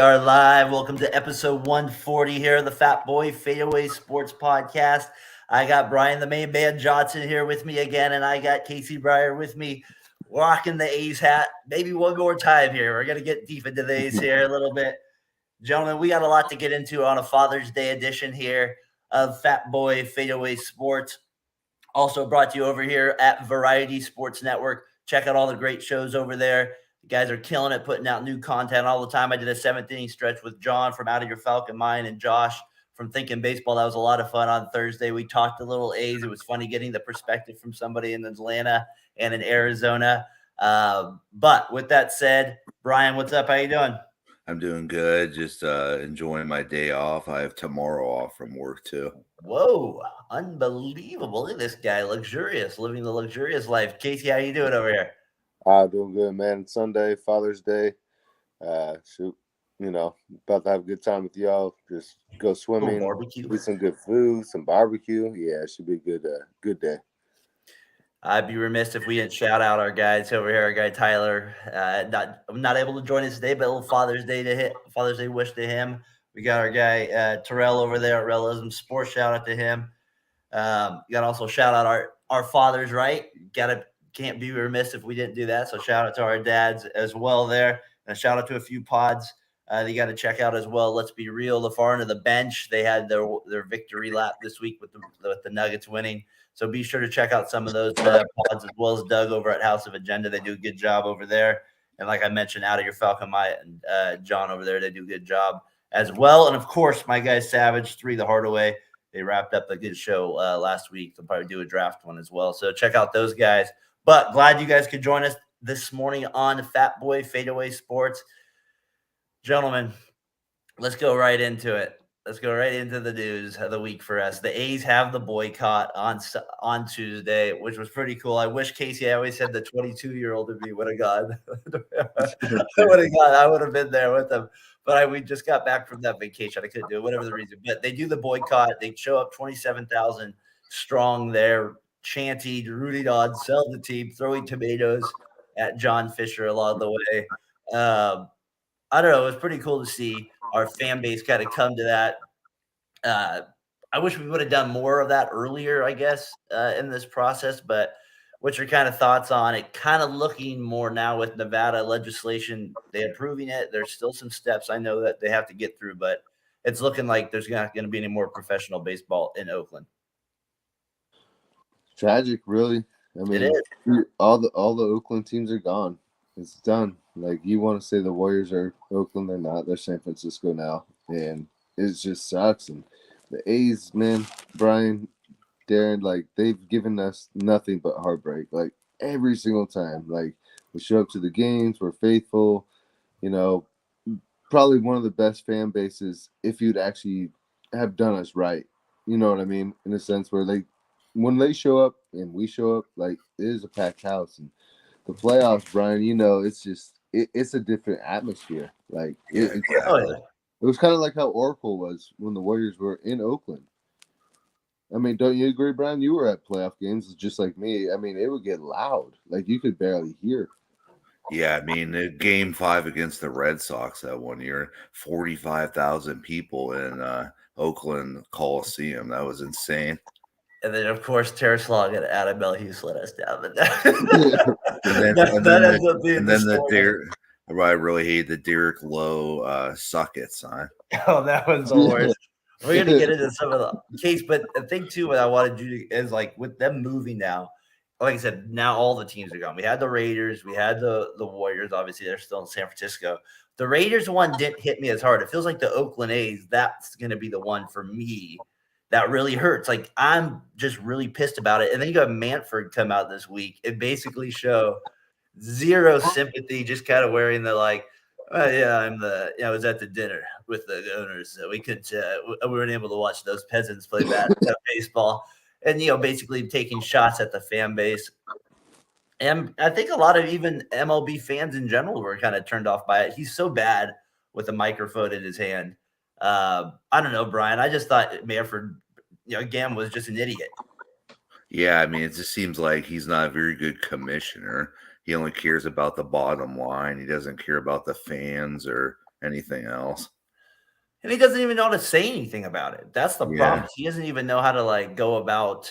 are live. Welcome to episode 140 here of the Fatboy FadeAway Sports Podcast. I got Brian the Main Man Johnson here with me again, and I got Casey Briare with me, rocking the A's hat. Maybe one more time here. We're going to get deep into the A's here a little bit. Gentlemen, we got a lot to get into on a Father's Day edition here of Fatboy FadeAway Sports. Also brought to you over here at Variety Sports Network. Check out all the great shows over there. You guys are killing it, putting out new content all the time. I did a seventh inning stretch with John from Out of Your Falcon Mind and Josh from Thinking Baseball. That was a lot of fun on Thursday. We talked a little A's. It was funny getting the perspective from somebody in Atlanta and in Arizona. But with that said, Brian, what's up? How you doing? I'm doing good. Just enjoying my day off. I have tomorrow off from work too. Whoa, unbelievable. Look at this guy, luxurious, living the luxurious life. Casey, how you doing over here? Doing good, man. Sunday, Father's Day. About to have a good time with y'all. Just go swimming, eat some good food, some barbecue. Yeah, it should be a good day. I'd be remiss if we didn't shout out our guys over here. Our guy Tyler, not able to join us today, but a little Father's Day wish to him. We got our guy Terrell over there at Realism Sports. Shout out to him. You got to also shout out our fathers, right? Can't be remiss if we didn't do that. So shout out to our dads as well there, and a shout out to a few pods that you got to check out as well. Let's be real. The far end of the bench, they had their victory lap this week with the Nuggets winning. So be sure to check out some of those pods, as well as Doug over at House of Agenda. They do a good job over there. And like I mentioned, Out of Your Falcon Mind and John over there, they do a good job as well. And of course, my guy Savage, 3 the Hardaway. They wrapped up a good show last week. They'll probably do a draft one as well. So check out those guys. But glad you guys could join us this morning on Fatboy FadeAway Sports. Gentlemen, let's go right into it. Let's go right into the news of the week for us. The A's have the boycott on Tuesday, which was pretty cool. I wish Casey, I always said the 22-year-old of me would have gone. I would have been there with them. But we just got back from that vacation. I couldn't do it, whatever the reason. But they do the boycott. They show up 27,000 strong there, chanting, rooting on, sell the team, throwing tomatoes at John Fisher along the way. I don't know. It was pretty cool to see our fan base kind of come to that. I wish we would have done more of that earlier, I guess, in this process. But what's your kind of thoughts on it? Kind of looking more now with Nevada legislation, they approving it. There's still some steps I know that they have to get through, but it's looking like there's not going to be any more professional baseball in Oakland. Tragic, really. I mean, all the Oakland teams are gone. It's done. Like, you want to say the Warriors are Oakland, they're not. They're San Francisco now, and it just sucks. And the A's, man, Brian, Darren, like, they've given us nothing but heartbreak. Like, every single time. Like, we show up to the games, we're faithful. Probably one of the best fan bases if you'd actually have done us right. You know what I mean? In a sense where when they show up and we show up, like, it is a packed house. And the playoffs, Brian, it's just it's a different atmosphere. Like, it was kind of like how Oracle was when the Warriors were in Oakland. I mean, don't you agree, Brian? You were at playoff games just like me. I mean, it would get loud. Like, you could barely hear. Yeah, I mean, Game 5 against the Red Sox that one year, 45,000 people in Oakland Coliseum. That was insane. And then, of course, Terrace Long and Adam Melhuse let us down. I really hate the Derek Lowe suck it sign. Oh, that was the worst. We're going to get into some of the case, but the thing, too, what I wanted you to is, like, with them moving now, like I said, now all the teams are gone. We had the Raiders. We had the Warriors. Obviously, they're still in San Francisco. The Raiders one didn't hit me as hard. It feels like the Oakland A's, that's going to be the one for me that really hurts. Like, I'm just really pissed about it. And then you got Manfred come out this week and basically show zero sympathy, just kind of wearing the, like, I was at the dinner with the owners. We weren't able to watch those peasants play baseball. And, basically taking shots at the fan base. And I think a lot of even MLB fans in general were kind of turned off by it. He's so bad with a microphone in his hand. I don't know, Brian. I just thought Manfred, again, was just an idiot. Yeah, I mean, it just seems like he's not a very good commissioner. He only cares about the bottom line. He doesn't care about the fans or anything else. And he doesn't even know how to say anything about it. That's the Yeah. problem. He doesn't even know how to like go about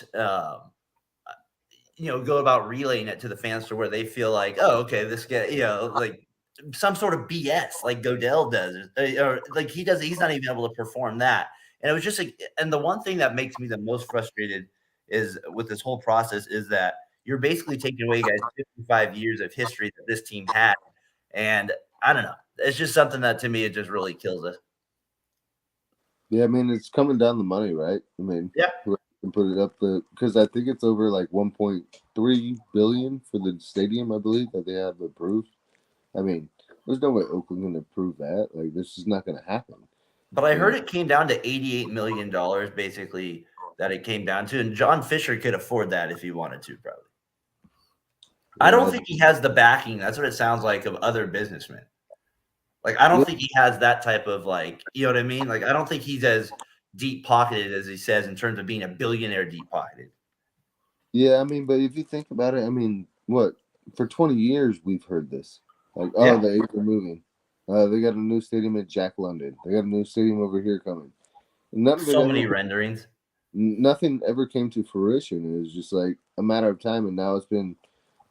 relaying it to the fans to where they feel like, oh, okay, this guy, like some sort of BS like Godell does, or like he does. He's not even able to perform that. And it was just like, and the one thing that makes me the most frustrated is with this whole process is that you're basically taking away guys 55 years of history that this team had. And I don't know. It's just something that to me, it just really kills us. Yeah, I mean it's coming down the money, right? I mean, Yeah. whoever can put it up because I think it's over like 1.3 billion for the stadium, I believe, that they have approved. I mean, there's no way Oakland can approve that. Like, this is not going to happen. But I heard it came down to $88 million, basically, that it came down to. And John Fisher could afford that if he wanted to, probably. I don't think he has the backing. That's what it sounds like of other businessmen. Like, I don't think he has that type of, like, you know what I mean? Like, I don't think he's as deep-pocketed as he says in terms of being a billionaire deep-pocketed. Yeah, I mean, but if you think about it, I mean, what? For 20 years, we've heard this. Like, oh, the A's are moving. They got a new stadium at Jack London. They got a new stadium over here coming. None of it So many renderings. Nothing ever came to fruition. It was just like a matter of time, and now it's been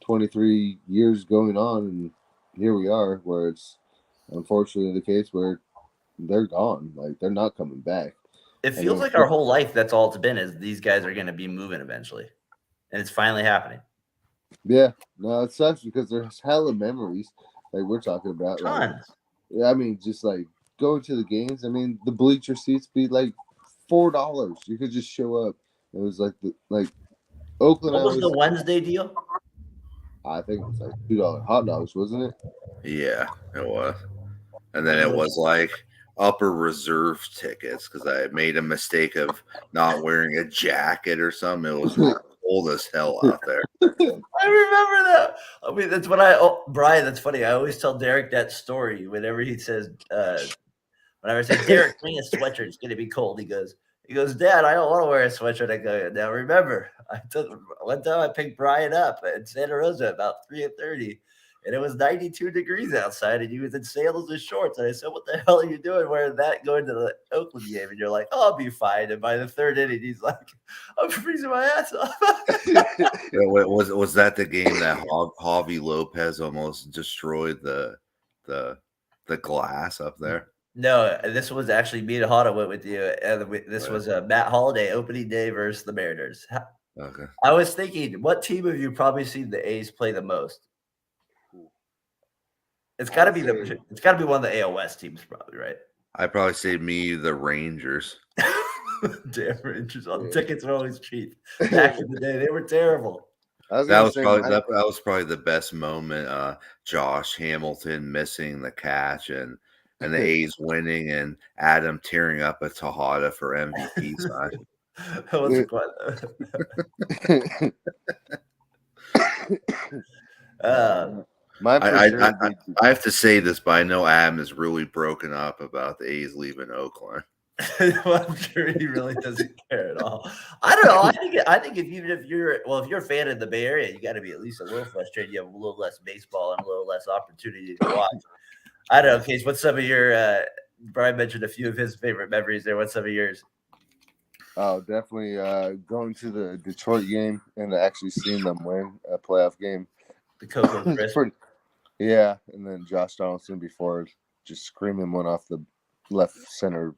23 years going on, and here we are, where it's unfortunately the case where they're gone. Like, they're not coming back. It feels like our whole life, that's all it's been, is these guys are going to be moving eventually. And it's finally happening. Yeah. No, it sucks because there's hella memories like we're talking about. Tons. Like, yeah, I mean, just like going to the games. I mean, the bleacher seats be like $4. You could just show up. It was like Oakland. What was the Wednesday deal? I think it was like $2 hot dogs, wasn't it? Yeah, it was. And then it was like upper reserve tickets because I made a mistake of not wearing a jacket or something. It was cold as hell out there. I remember that. I mean, that's what Brian, that's funny. I always tell Derek that story whenever he says, whenever I say, Derek, bring a sweatshirt, it's going to be cold. He goes, Dad, I don't want to wear a sweatshirt. I go, now remember, one time I picked Brian up in Santa Rosa about 3:30, and it was 92 degrees outside, and he was in sandals and shorts. And I said, what the hell are you doing wearing that going to the Oakland game? And you're like, oh, I'll be fine. And by the third inning, he's like, I'm freezing my ass off. Was that the game that Javi Lopez almost destroyed the glass up there? No, this was actually me and Hada went with you. This was Matt Holliday opening day versus the Mariners. Okay. I was thinking, what team have you probably seen the A's play the most? It's got to be one of the AL West teams, probably, right? I'd probably say the Rangers. Damn Rangers! Tickets are always cheap. Back in the day, they were terrible. That was probably the best moment. Josh Hamilton missing the catch and the A's winning and Adam tearing up a Tejada for MVP sign. That was I have to say this, but I know Adam is really broken up about the A's leaving Oakland. Well, I'm sure he really doesn't care at all. I don't know. I think if you're a fan of the Bay Area, you got to be at least a little frustrated. You have a little less baseball and a little less opportunity to watch. I don't know, Case. What's some of your? Brian mentioned a few of his favorite memories there. What's some of yours? Oh, definitely going to the Detroit game and actually seeing them win a playoff game. The Coco Crisp. Yeah, and then Josh Donaldson before just screaming one off the left center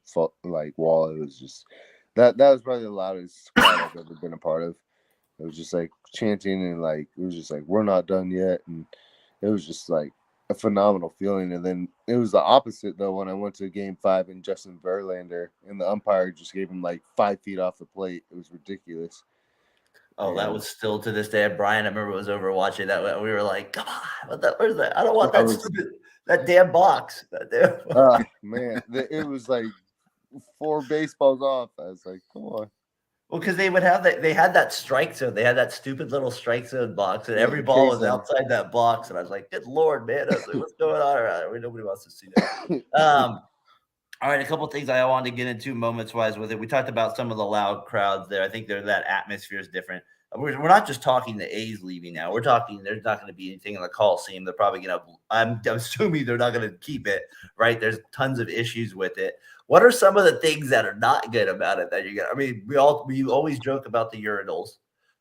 wall. It was just that was probably the loudest crowd I've ever been a part of. It was just like chanting and like it was just like we're not done yet, and it was just like a phenomenal feeling. And then it was the opposite though when I went to Game 5 and Justin Verlander and the umpire just gave him like 5 feet off the plate. It was ridiculous. Oh, that was still to this day. Brian, I remember was over watching that. We were like, "Come on, where's that? I don't want that damn box." Man, it was like 4 baseballs off. I was like, "Come on." Well, because they would have that. They had that strike zone. They had that stupid little strike zone box, and every ball was outside that box. And I was like, "Good Lord, man!" I was like, "What's going on around here? Nobody wants to see that." All right, a couple of things I wanted to get into moments-wise with it. We talked about some of the loud crowds there. I think that atmosphere is different. we're not just talking the A's leaving now. We're talking there's not going to be anything in the Coliseum. They're probably going to. I'm assuming they're not going to keep it. Right? There's tons of issues with it. What are some of the things that are not good about it that you get? I mean, we always joke about the urinals.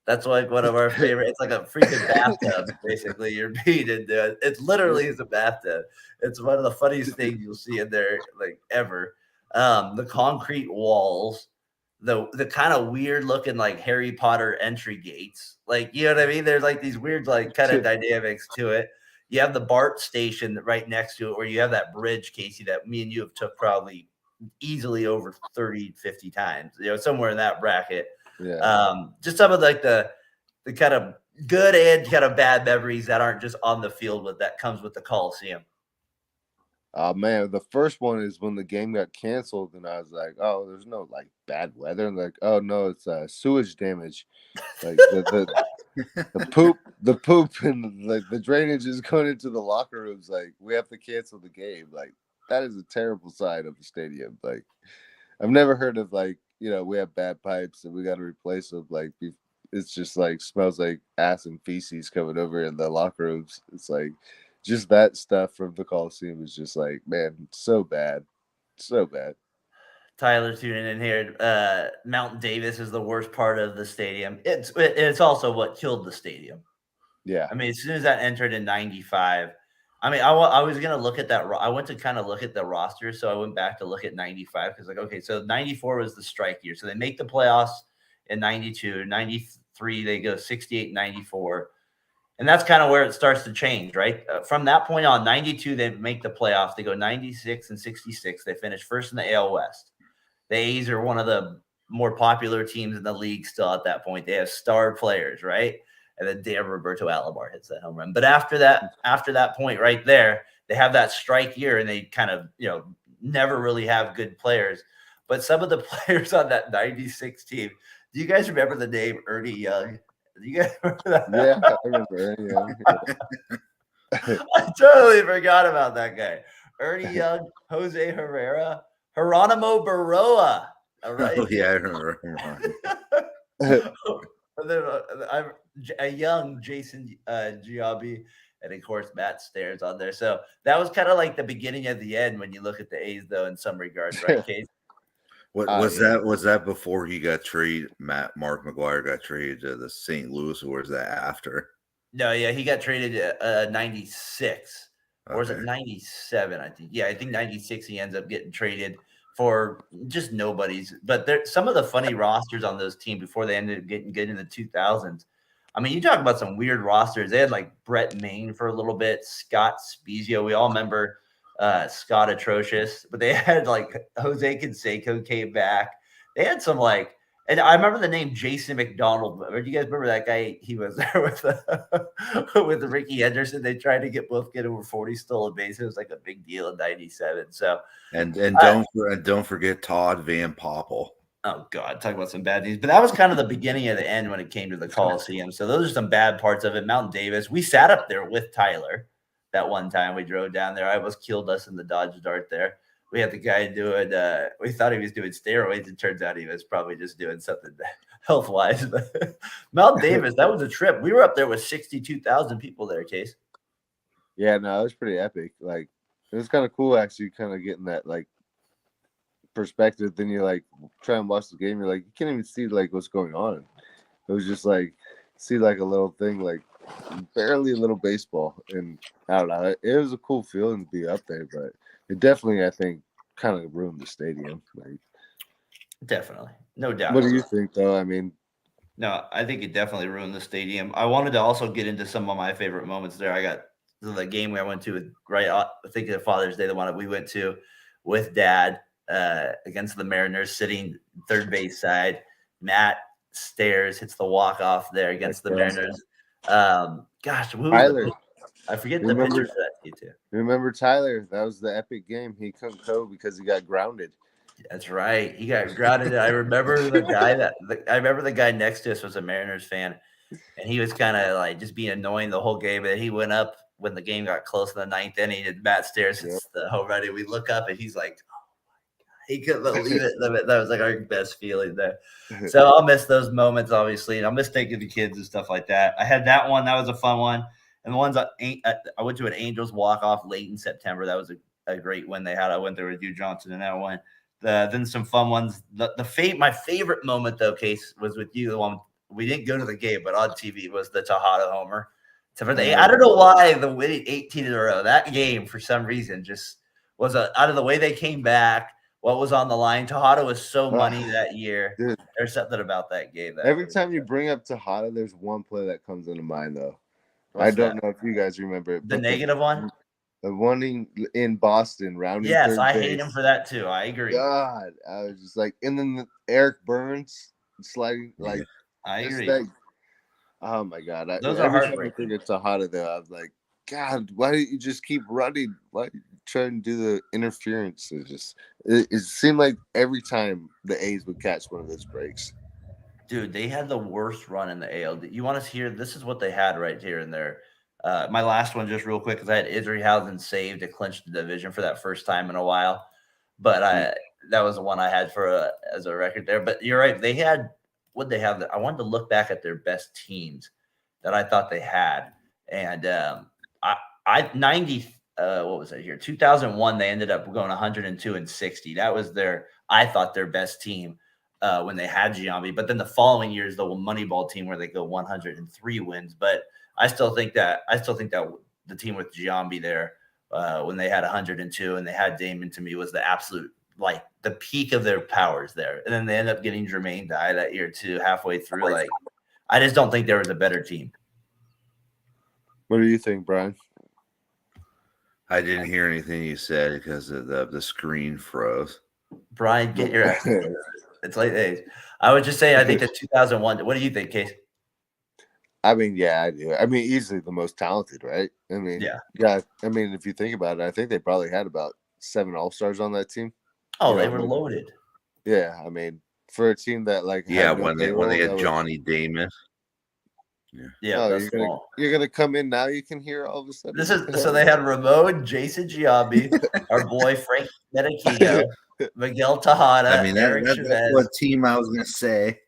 That's like one of our favorite. It's like a freaking bathtub, basically. You're peeing into it. It literally is a bathtub. It's one of the funniest things you'll see in there, like ever. The concrete walls, the kind of weird looking like Harry Potter entry gates. Like, you know what I mean? There's like these weird, like kind of dynamics to it. You have the BART station right next to it where you have that bridge, Casey, that me and you have took probably easily over 30, 50 times, somewhere in that bracket. Yeah. Just some of like the kind of good and kind of bad memories that aren't just on the field that comes with the Coliseum. Oh man, the first one is when the game got canceled, and I was like, "Oh, there's no like bad weather." And like, "Oh no, it's sewage damage." Like the poop, and like the drainage is going into the locker rooms. Like, we have to cancel the game. Like, that is a terrible side of the stadium. Like, I've never heard of like, we have bad pipes and we got to replace them. Like, it's just like smells like ass and feces coming over in the locker rooms. It's like just that stuff from the Coliseum is just like, man, so bad, so bad. Tyler tuning in here. Mountain Davis is the worst part of the stadium. It's also what killed the stadium. Yeah. I mean, as soon as that entered in 95, I mean, I was going to look at that. I went to kind of look at the roster. So I went back to look at 95 because, like, okay, so 94 was the strike year. So they make the playoffs in 92, 93, they go 68, 94. And that's kind of where it starts to change, right? From that point on, 92, they make the playoffs. They go 96 and 66. They finish first in the AL West. The A's are one of the more popular teams in the league still at that point. They have star players, right? And then Dan Roberto Alomar hits that home run. But after that point right there, they have that strike year and they kind of, never really have good players. But some of the players on that 96 team, do you guys remember the name Ernie Young? Do you guys remember that? Yeah, I remember Ernie Young. I totally forgot about that guy. Ernie Young, Jose Herrera, Geronimo Baroa. All right. Oh yeah, I remember. And then I'm a young Jason Giambi, and of course Matt Stairs on there. So that was kind of like the beginning of the end when you look at the A's, though, in some regards, right, Case? What was that? Was that before he got traded? Mark McGwire got traded to the St. Louis, or was that after? No, yeah, he got traded 96. Or was it 97? I think. Yeah, I think 96 he ends up getting traded for just nobodies. But some of the funny rosters on those teams before they ended up getting good in the 2000s. I mean, you talk about some weird rosters. They had like Brett Maine for a little bit, Scott Spezio. We all remember Scott Atrocious, but they had like Jose Canseco came back. They had some like, and I remember the name Jason McDonald. Do you guys remember that guy? He was there with Ricky Henderson. They tried to both get over 40 stolen bases. It was like a big deal in '97. So and don't forget Todd Van Poppel. Oh God, talk about some bad news. But that was kind of the beginning of the end when it came to the Coliseum. So those are some bad parts of it. Mountain Davis. We sat up there with Tyler that one time. We drove down there. I almost killed us in the Dodge Dart there. We had the guy doing, we thought he was doing steroids. It turns out he was probably just doing something health-wise. But Mountain Davis, that was a trip. We were up there with 62,000 people there, Case. Yeah, no, it was pretty epic. Like, it was kind of cool actually kind of getting that, like, perspective. Then you, like, try and watch the game. You're like, you can't even see, like, what's going on. It was just, like, see, like, a little thing, like, barely a little baseball. And I don't know. It was a cool feeling to be up there, but it definitely, I think, kind of ruined the stadium. Like, definitely, no doubt. What do you think, though? I mean, no, I think it definitely ruined the stadium. I wanted to also get into some of my favorite moments there. I got the game I went to I think of Father's Day, the one that we went to with Dad against the Mariners, sitting third base side. Matt Stairs hits the walk off there against the Mariners. Gosh, Tyler. I forget the pitcher for that team too. Remember Tyler? That was the epic game. He couldn't go because he got grounded. That's right. He got grounded. I remember the guy next to us was a Mariners fan, and he was kind of like just being annoying the whole game. And he went up when the game got close in the ninth inning, and Matt Stairs hits the home run. And we look up, and he's like, "Oh my He couldn't believe it. That was like our best feeling there. So I'll miss those moments, obviously, and I'll miss taking the kids and stuff like that. I had that one. That was a fun one. And the ones I went to an Angels walk-off late in September. That was a great win they had. I went there with Hugh Johnson in that one. Then some fun ones. My favorite moment, though, Case, was with you. The one we didn't go to the game, but on TV was the Tejada homer. So I don't know why the winning 18 in a row. That game, for some reason, just was out of the way they came back. What was on the line? Tejada was so money that year. Dude. There's something about that game. Every time you bring up Tejada, there's one play that comes into mind, though. I don't know if you guys remember it. The negative one? The one in Boston, rounding Yes, third I base. hate him for that, too. I agree. God, I was just like, and then Eric Burns sliding, like, I agree. Like, oh, my God. Those are every time I heartbreaking. think of Tejada, though, I was like, God, why didn't you just keep running? Why did you try and do the interference? It seemed like every time the A's would catch one of those breaks. Dude, they had the worst run in the AL. You want to hear? This is what they had right here and there. My last one, just real quick, because I had Idrihausen saved to clinch the division for that first time in a while. But that was the one I had for as a record there. But you're right. They had what they have. I wanted to look back at their best teams that I thought they had, and what was it here? 2001. They ended up going 102 and 60. That was I thought their best team. When they had Giambi, but then the following year is the Moneyball team where they go 103 wins. But I still think that the team with Giambi there, when they had 102 and they had Damon, to me was the absolute, like, the peak of their powers there. And then they end up getting Jermaine Dye that year too, halfway through. Like, I just don't think there was a better team. What do you think, Brian? I didn't hear anything you said because the screen froze. Brian, get your ass. It's late days. I would just say I think that 2001. What do you think, Case? I mean, yeah, I do. I mean, easily the most talented, right? I mean, yeah. I mean, if you think about it, I think they probably had about 7 All-Stars on that team. Oh, they were loaded. Yeah, I mean, for a team that when they had Johnny Damon. Yeah. You're gonna come in now. You can hear all of a sudden. So they had Ramon, Jason Giambi, our boy Frank Mediquito, Miguel Tejada. I mean, that's what team I was gonna say.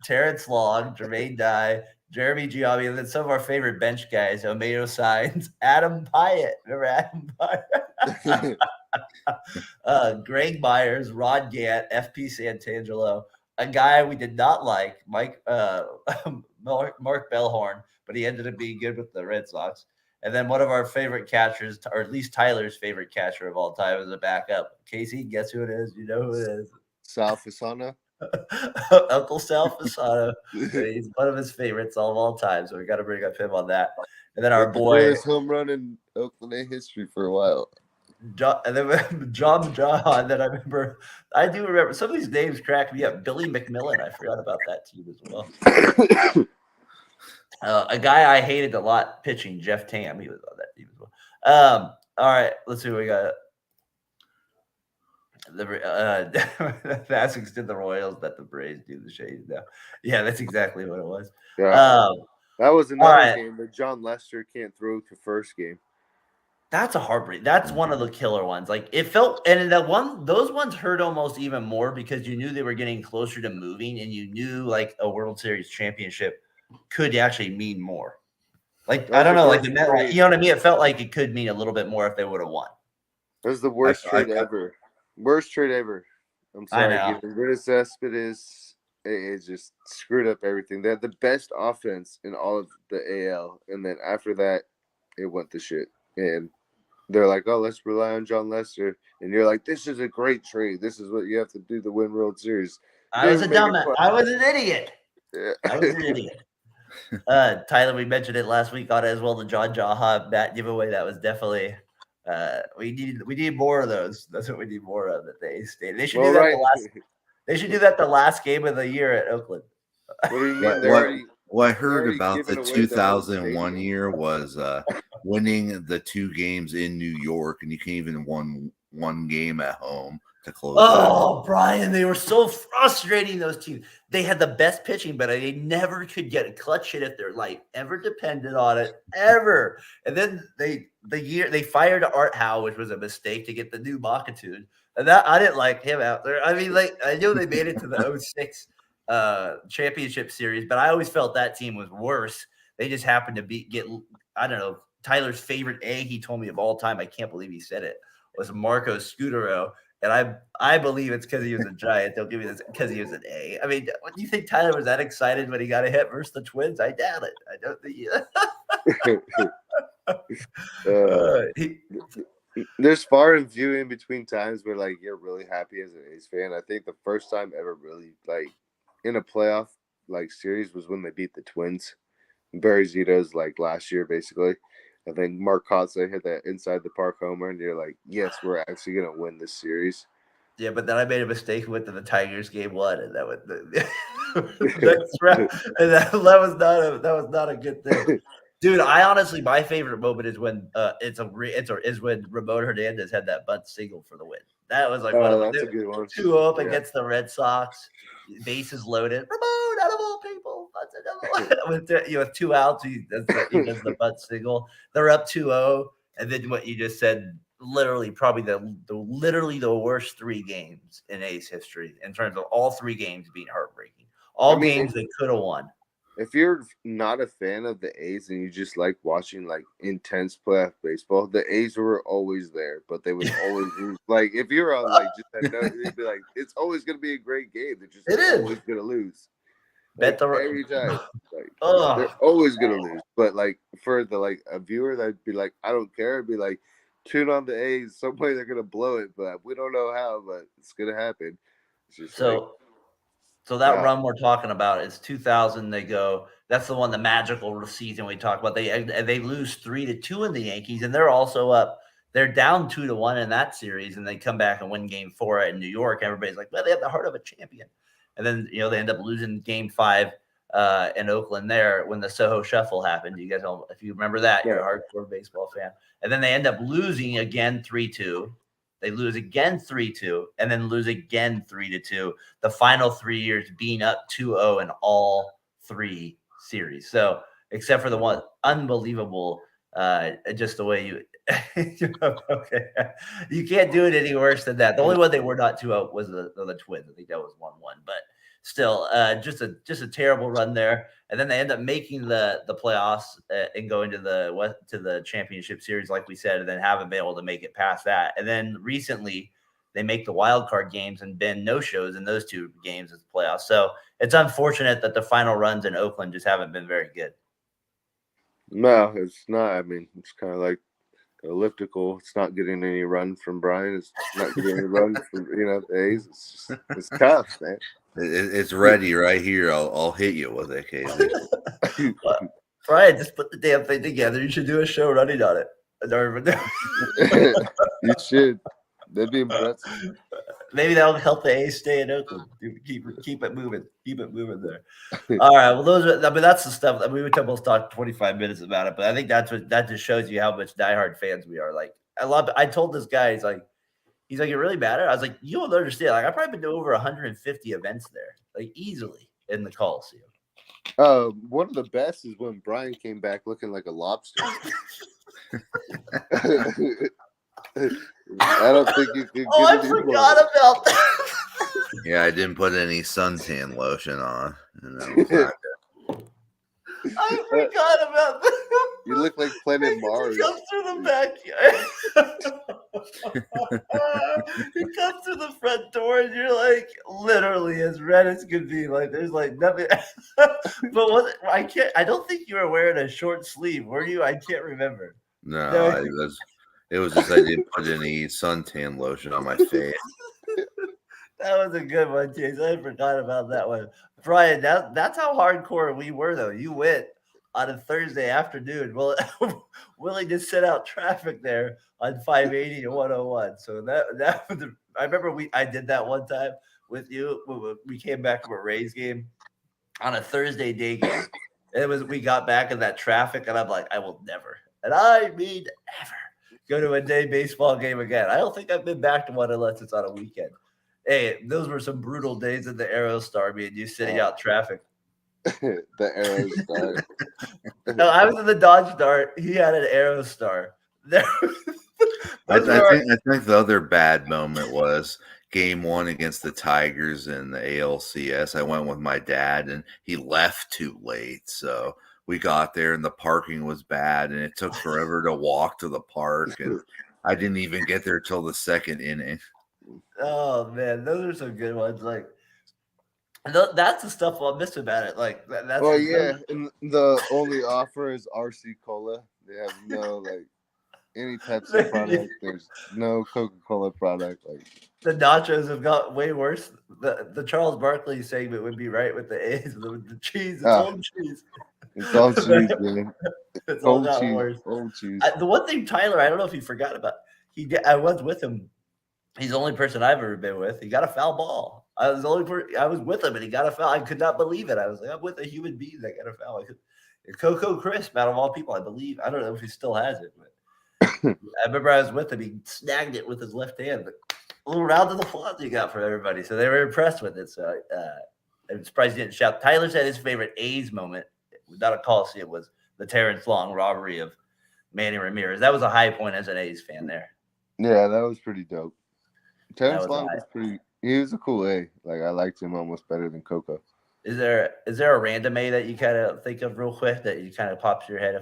Terrence Long, Jermaine Dye, Jeremy Giambi, and then some of our favorite bench guys: Omedo Signs, Adam Pyatt. Remember Adam Pyatt? Greg Myers, Rod Gant, FP Santangelo. A guy we did not like, Mark Bellhorn, but he ended up being good with the Red Sox. And then one of our favorite catchers, or at least Tyler's favorite catcher of all time, is a backup. Casey, guess who it is? You know who it is? Sal Fasano. Uncle Sal Fasano. He's one of his favorites of all time, so we got to bring up him on that. And then our boy, greatest home run in Oakland history for a while. John, and then John. Then I do remember some of these names crack me up. Billy McMillan, I forgot about that team as well. A guy I hated a lot pitching, Jeff Tam. He was on that team as well. All right, let's see what we got. The Aztecs did the Royals, that the Braves do the Shades now. Yeah, that's exactly what it was. Yeah. That was another game that John Lester can't throw to first game. That's a heartbreak. That's one of the killer ones. Like, it felt, and those ones hurt almost even more because you knew they were getting closer to moving, and you knew like a World Series championship could actually mean more. Like, I don't know, like, you know what I mean? It felt like it could mean a little bit more if they would have won. It was the worst trade ever. Worst trade ever. I'm sorry. Getting rid of Cespedes, it just screwed up everything. They had the best offense in all of the AL, and then after that, it went to shit. And they're like, oh, let's rely on John Lester. And you're like, this is a great trade. This is what you have to do to win World Series. I was an idiot. Yeah. I was an idiot. Tyler, we mentioned it last week on it as well, the John Jaha bat giveaway. That was definitely we need more of those. That's what we need more of at the A's Stadium. They should do that they should do that the last game of the year at Oakland. What do you mean? What I heard about the 2001 year was winning the 2 games in New York, and you can't even win one game at home to close. Oh, Brian, they were so frustrating, those teams. They had the best pitching, but they never could get a clutch hit if their life ever depended on it, ever. And then they fired Art Howe, which was a mistake, to get the new Makatoon. And that I didn't like him out there. I mean, like I know they made it to the 06 championship series, but I always felt that team was worse. They just happened to get I don't know, Tyler's favorite A he told me of all time. I can't believe he said it was Marco Scudero. And I believe it's because he was a Giant. They'll give me this because he was an A. I mean, do you think Tyler was that excited when he got a hit versus the Twins? I doubt it. I don't think There's far and few in between times where like you're really happy as an A's fan. I think the first time ever really like in a playoff like series was when they beat the Twins. Barry Zito's like last year basically. I think Mark Kotze hit that inside the park homer, and you're like, yes, we're actually gonna win this series. Yeah, but then I made a mistake and went to the Tigers game 1, and that was that's right. And that was not a good thing. Dude, I honestly, my favorite moment is when is when Ramon Hernandez had that bunt single for the win. That was like that's a good one. 2 up against the Red Sox, bases loaded. Ramon, out of all people, that's another one. With 2 outs, he does the bunt single. They're up 2-0, and then what you just said, literally probably the worst 3 games in A's history in terms of all 3 games being heartbreaking. All games they could have won. If you're not a fan of the A's and you just like watching like intense playoff baseball, the A's were always there, but they would always lose. Like if you're on like just that note, you'd be like, it's always going to be a great game. They're just always going to lose. Like, every time, like they're always going to lose. But like for the like a viewer that'd be like, I don't care. It'd be like, tune on the A's. Some way they're going to blow it, but we don't know how. But it's going to happen. It's just So that run we're talking about is 2000. They go. That's the one, the magical season we talk about. They lose 3-2 in the Yankees, and they're also up. They're down 2-1 in that series, and they come back and win Game 4 in New York. Everybody's like, well, they have the heart of a champion. And then they end up losing Game 5 in Oakland there when the Soho Shuffle happened. You guys all, if you remember that, you're a hardcore baseball fan. And then they end up losing again 3-2. They lose again 3-2, and then lose again 3-2. The final 3 years being up 2-0 in all 3 series. So except for the one unbelievable, just the way you okay, you can't do it any worse than that. The only one they were not 2-0 was the Twins. I think that was 1-1, but still, just a terrible run there. And then they end up making the playoffs and going to the championship series, like we said, and then haven't been able to make it past that. And then recently, they make the wild card games and been no shows in those 2 games as the playoffs. So it's unfortunate that the final runs in Oakland just haven't been very good. No, it's not. I mean, it's kind of like elliptical. It's not getting any run from Brian. It's not getting any run from the A's. It's tough, man. It's ready right here. I'll hit you with it, KZ. Brian, just put the damn thing together. You should do a show running on it. I don't even know. You should. That'd be impressive. Maybe that'll help the A's stay in Oakland. Keep it moving. Keep it moving there. All right. Well, that's the stuff. I mean, we almost talked 25 minutes about it, but I think that just shows you how much diehard fans we are. Like, I love it. I told this guy, he's like, it really matter? I was like, you don't understand. Like, I've probably been to over 150 events there, like easily in the Coliseum. One of the best is when Brian came back looking like a lobster. I don't think you could. I forgot about that. Yeah, I didn't put any suntan lotion on. I forgot about that. You look like Planet Mars. He comes through the backyard. He comes through the front door, and you're like literally as red as could be. Like there's like nothing. But I don't think you were wearing a short sleeve, were you? I can't remember. No, it was just I didn't put any suntan lotion on my face. That was a good one, Jason. I forgot about that one. Brian, that's how hardcore we were, though. You went on a Thursday afternoon. Well, willing to set out traffic there on 580 and 101. So that was I remember I did that one time with you. We came back from a Rays game on a Thursday day game. We got back in that traffic, and I'm like, I will never, and I mean ever, go to a day baseball game again. I don't think I've been back to one unless it's on a weekend. Hey, those were some brutal days in the Aerostar, me and you sitting out traffic. The Aerostar. No, I was in the Dodge Dart. He had an Aerostar. I Those are think the other bad moment was game 1 against the Tigers in the ALCS. I went with my dad, and he left too late, so we got there, and the parking was bad, and it took forever to walk to the park, and I didn't even get there till the second inning. oh man, those are some good ones. Like that's the stuff I'll miss about it. Like that's Well, yeah, and the only offer is RC Cola. They have no any Pepsi product. There's no Coca-Cola product. Like the nachos have got way worse. The Charles Barkley segment would be right with the A's. The cheese, it's old cheese. It's all cheese, man. It's all Old got cheese. worse. Old cheese. The one thing, Tyler, I don't know if you forgot about. I was with him. He's the only person I've ever been with. He got a foul ball. I was the only person. I was with him, and he got a foul. I could not believe it. I was like, I'm with a human being that got a foul. Coco Crisp, out of all people, I believe. I don't know if he still has it, but I remember I was with him. He snagged it with his left hand. But a little round of applause he got from everybody, so they were impressed with it. So I'm surprised he didn't shout. Tyler said his favorite A's moment, without a Coliseum, was the Terrence Long robbery of Manny Ramirez. That was a high point as an A's fan there. Yeah, that was pretty dope. Terrence was Long was pretty. He was a cool A. Like I liked him almost better than Coco. Is there a random A that you kind of think of real quick that you kind of pops your head?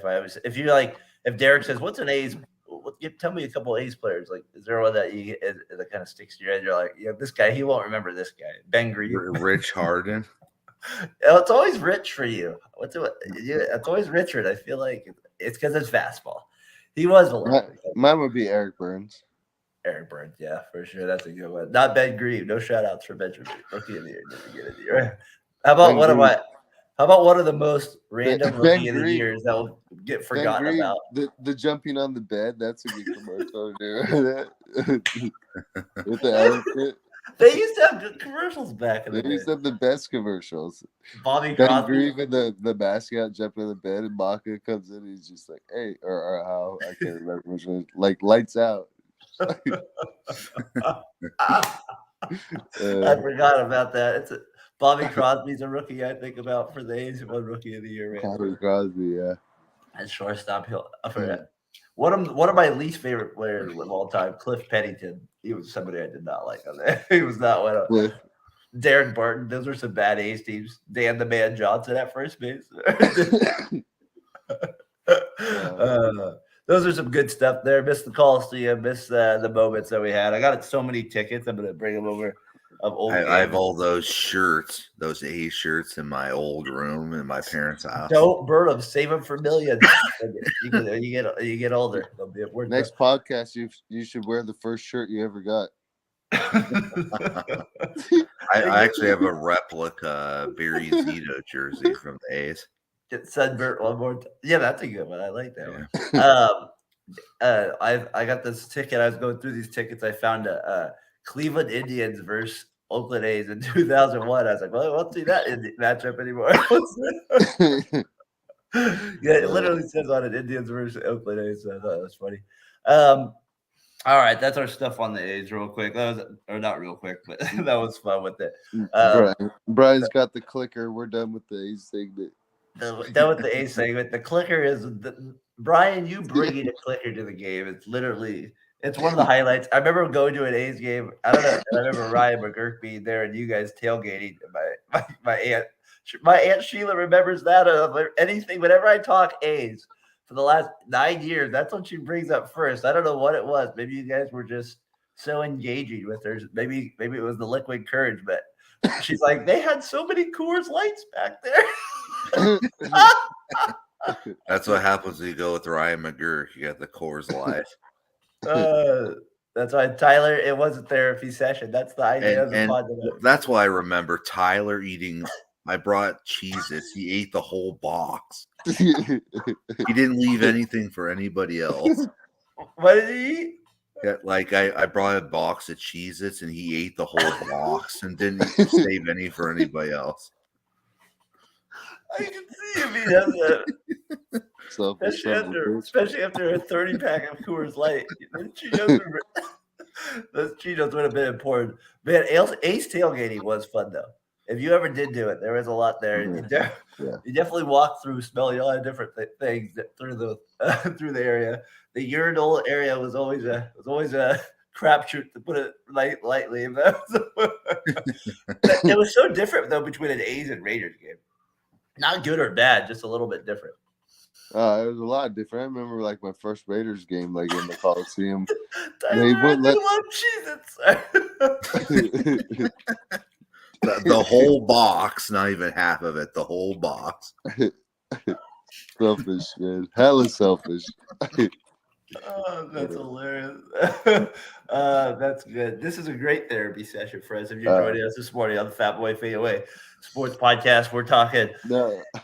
If you like, if Derek says, "What's an A's?" Tell me a couple A's players. Like, is there one that that kind of sticks to your head? You're like, yeah, this guy, he won't remember this guy. Ben Green, Rich Harden. It's always Rich for you. It's always Richard. I feel like it's because it's fastball. He was a lot. Mine would be Eric Burns. Eric Burns, yeah, for sure. That's a good one. Not Ben Green. No shout outs for Benjamin. Rookie of the year. Didn't get it. Right? How about one of the most random rookie of the years that will get forgotten about? The jumping on the bed. That's a good commercial, dude. With the elephant. They used to have good commercials back in the day. They used to have the best commercials. Bobby Ben Crosby. Grieve and the mascot jumping on the bed, and Maka comes in. He's just like, "Hey," or how I can't remember which one. Like lights out. I forgot about that. Bobby Crosby's a rookie I think about for the A's. One rookie of the year. Bobby Crosby, yeah. And shortstop, one of my least favorite players of all time, Cliff Pennington. He was somebody I did not like on there. He was not one of them. Darren Barton. Those were some bad A's teams. Dan the Man Johnson at first base. Those are some good stuff there. Miss the Coliseum, miss the moments that we had. I got so many tickets. I'm going to bring them over. I have all those shirts, those A shirts in my old room in my parents' house. Don't burn them. Save them for millions. you get older. They'll be worth Next podcast, you should wear the first shirt you ever got. I actually have a replica Barry Zito jersey from the A's. Get sunburnt one more time. Yeah, that's a good one. I like that one. I got this ticket. I was going through these tickets. I found a Cleveland Indians versus Oakland A's in 2001. I was like, well, I won't see that matchup anymore. Yeah, it literally says on it Indians versus Oakland A's. So I thought that was funny. All right, that's our stuff on the A's real quick. Or not real quick, but that was fun with it. Brian's got the clicker. We're done with the A's segment. Done with the A's segment. The clicker is Brian. You bringing a clicker to the game. It's one of the highlights. I remember going to an A's game. I don't know. I remember Ryan McGurk being there and you guys tailgating. My aunt Sheila remembers that. Anything, whenever I talk A's for the last 9 years, that's what she brings up first. I don't know what it was. Maybe you guys were just so engaging with her. Maybe it was the liquid courage, but she's like, they had so many Coors Lights back there. That's what happens when you go with Ryan McGurk. You got the Coors Light. That's why Tyler, it was a therapy session. That's the idea of the podcast. That's why I remember Tyler eating. I brought Cheez-Its. He ate the whole box. He didn't leave anything for anybody else. What did he eat? Yeah, like I brought a box of Cheez-Its and he ate the whole box and didn't save any for anybody else. I can see him. He does that. Especially after a 30-pack of Coors Light. Those Cheetos would have been important. Man, Ace tailgating was fun, though. If you ever did do it, there was a lot there. Yeah. You definitely walked through smelling a lot of different things through the area. the urinal area was always a crapshoot, to put it lightly. It was so different though between an A's and Raiders game. Not good or bad, just a little bit different. It was a lot different. I remember like my first Raiders game, like in the Coliseum. Tyler, I wouldn't let- love Cheez-Its. The whole box, not even half of it, the whole box. Selfish, man. Hella selfish. Oh, that's hilarious. That's good. This is a great therapy session, friends. If you're joining us this morning on the Fatboy FadeAway Sports Podcast, we're talking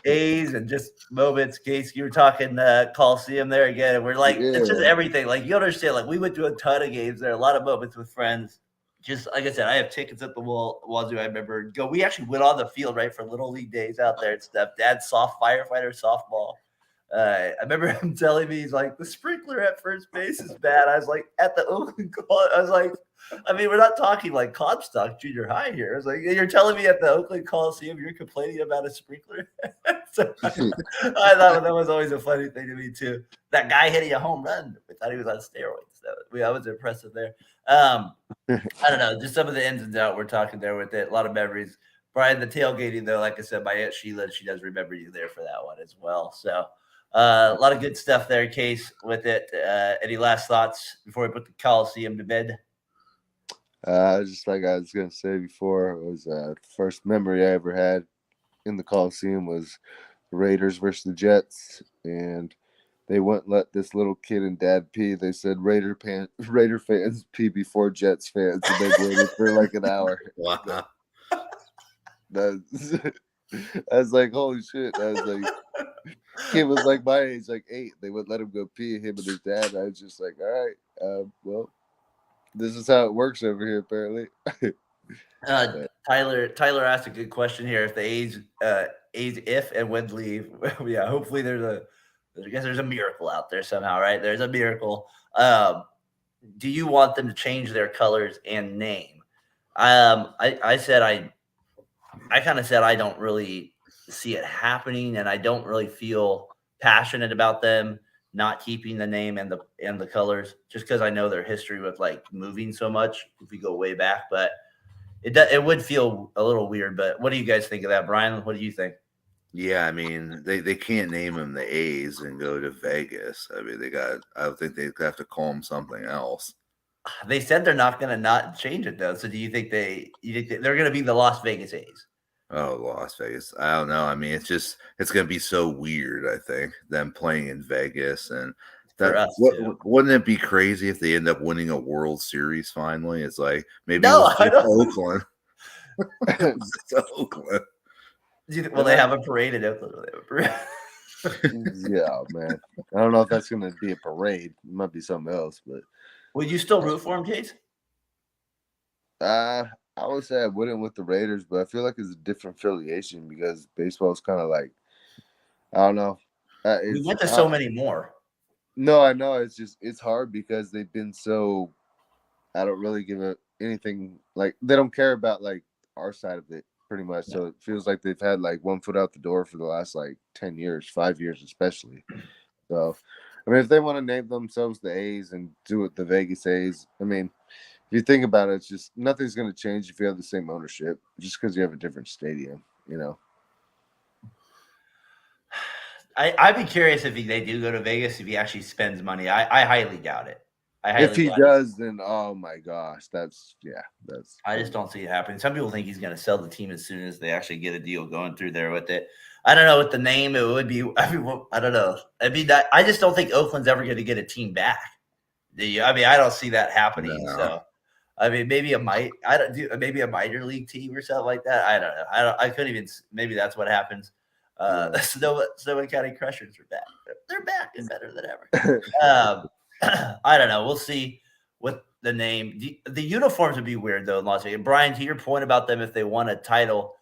A's and just moments. Case, you were talking Coliseum there again, and we're like, it's just everything. Like, you understand, like, we went to a ton of games there, a lot of moments with friends. Just like I said, I have tickets at the Wazoo. I remember we actually went on the field, right, for Little League days out there and stuff. Dad's firefighter softball. I remember him telling me, he's like, the sprinkler at first base is bad. I was like, at the Oakland, I was like, I mean, we're not talking like Comstock Junior High here. I was like, you're telling me at the Oakland Coliseum you're complaining about a sprinkler? So, I thought that was always a funny thing to me too. That guy hitting a home run, we thought he was on steroids. I was impressive there. I don't know, just some of the ins and outs we're talking there with it. A lot of memories. Brian, the tailgating though, like I said, my Aunt Sheila, she does remember you there for that one as well. So a lot of good stuff there, Case, with it. Any last thoughts before we put the Coliseum to bed? Just like I was gonna say before, it was first memory I ever had in the Coliseum was the Raiders versus the Jets, and they wouldn't let this little kid and dad pee. They said Raider fans pee before Jets fans, and they waited for like an hour. Wow. I was like, holy shit. I was like, kid was like my age, like 8. They wouldn't let him go pee, him and his dad. I was just like, all right, well, this is how it works over here, apparently. Tyler asked a good question here. If the A's if and when leave, yeah, hopefully I guess there's a miracle out there somehow, right? There's a miracle. Do you want them to change their colors and name? I kind of said I don't really see it happening, and I don't really feel passionate about them not keeping the name and the colors, just because I know their history with like moving so much if we go way back. But it would feel a little weird. But what do you guys think of that, Brian? What do you think? Yeah, I mean, they can't name them the A's and go to Vegas. I mean, I don't think they have to call them something else. They said they're not going to not change it though. So do you think they're going to be the Las Vegas A's? Oh, Las Vegas. I don't know. I mean, it's going to be so weird, I think, them playing in Vegas. And wouldn't it be crazy if they end up winning a World Series finally? It's like, maybe Oakland. It's Oakland. Will they have a parade in Oakland? Yeah, man. I don't know if that's going to be a parade. It might be something else, but. Would you still root for him, Case? I would say I wouldn't with the Raiders, but I feel like it's a different affiliation because baseball is kind of like, I don't know. We went to so many more. No, I know. It's hard because they've been so, I don't really give anything, like, they don't care about, like, our side of it pretty much. Yeah. So it feels like they've had, like, one foot out the door for the last, like, 10 years, 5 years especially. So, I mean, if they want to name themselves the A's and do it the Vegas A's, I mean, if you think about it, it's just nothing's going to change if you have the same ownership, just because you have a different stadium, you know. I'd be curious if they do go to Vegas, if he actually spends money. I highly doubt it. If he does, then oh my gosh, that's. I just don't see it happening. Some people think he's going to sell the team as soon as they actually get a deal going through there with it. I don't know with the name. It would be. I don't know. I just don't think Oakland's ever going to get a team back. I mean, I don't see that happening. No. So, I mean, maybe maybe a minor league team or something like that. I don't know. I couldn't even. Maybe that's what happens. Sonoma County Crushers are back. They're back and better than ever. I don't know. We'll see what the name. The uniforms would be weird though in Las Vegas. Brian, to your point about them, if they won a title,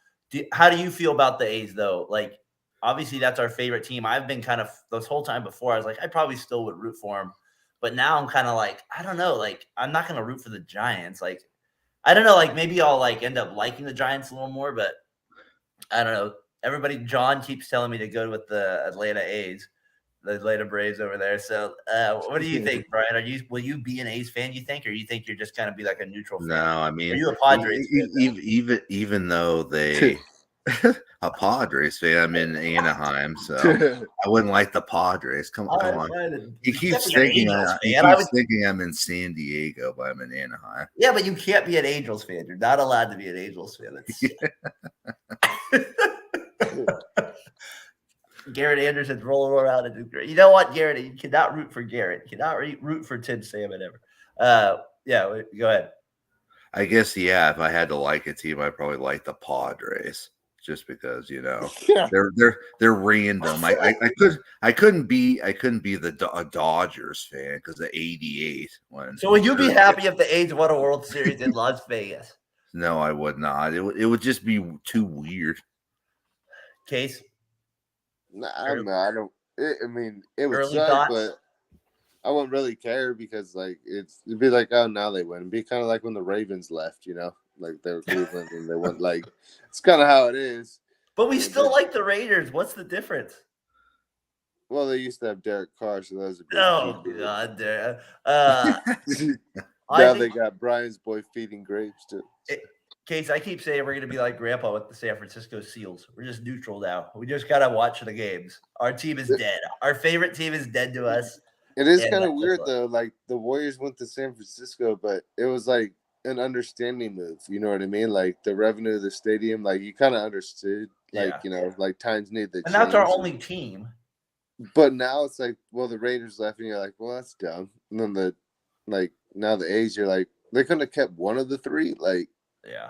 how do you feel about the A's though? Like, obviously that's our favorite team. I've been kind of this whole time before. I was like, I probably still would root for them, but now I'm kind of like, I don't know. Like, I'm not gonna root for the Giants. Like, I don't know. Like, maybe I'll like end up liking the Giants a little more, but I don't know. John keeps telling me to go with the Atlanta A's. the Atlanta Braves over there. So, what do you think, Brian? Will you be an A's fan? You think, or you think you're just kind of be like a neutral fan? No, I Are mean, you a Padres fan? even though they a Padres fan, I'm in Anaheim, so I wouldn't like the Padres. Come All right, on. fine. He You keeps can't be an thinking Angels he fan. keeps thinking I'm in San Diego, but I'm in Anaheim. Yeah, but you can't be an Angels fan. You're not allowed to be an Angels fan. Garrett Anderson's rolling around and doing great. You know what, Garrett? You cannot root for Garrett. You cannot root for Tim Salmon ever. Yeah, go ahead. I guess if I had to like a team, I'd probably like the Padres, just because they're random. I couldn't be a Dodgers fan because of '88. So would you be happy if the A's won a World Series in Las Vegas? No, I would not. It would just be too weird. Case? Nah, I don't. I mean, it would Early suck, thoughts? but I wouldn't really care because it'd be like, oh, now they win. It'd be kind of like when the Ravens left, like they were Cleveland and they went like it's kind of how it is. But we still like the Raiders. What's the difference? Well, they used to have Derek Carr, so that was a big God, Derek. now they got Brian's boy feeding grapes too. Case, I keep saying we're going to be like Grandpa with the San Francisco Seals. We're just neutral now. We just got to watch the games. Our team is dead. Our favorite team is dead to us. It is kind of weird, though. Like, the Warriors went to San Francisco, but it was like an understanding move. You know what I mean? Like, the revenue of the stadium, like, you kind of understood. Like, like, times need to change. And that's our only team. But now it's like, well, the Raiders left, and you're like, well, that's dumb. And then now the A's, you're like, they couldn't have kept one of the three. Like, yeah.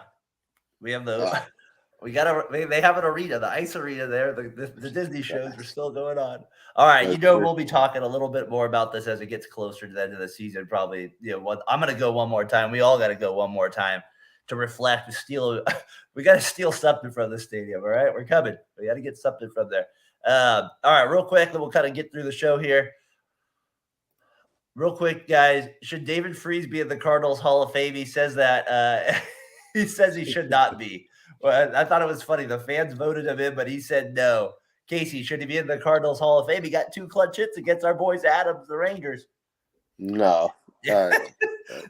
We have they have an arena, the ice arena there. The Disney shows are still going on. All right. We'll be talking a little bit more about this as it gets closer to the end of the season. Probably, I'm going to go one more time. We all got to go one more time to reflect, we got to steal something from the stadium. All right. We're coming. We got to get something from there. All right. Real quick. Then we'll kind of get through the show here. Real quick, guys. Should David Freese be in the Cardinals Hall of Fame? He says that, he says he should not be. Well, I thought it was funny. The fans voted him in, but he said no. Casey, should he be in the Cardinals Hall of Fame? He got 2 clutch hits against our boys Adams, the Rangers. No.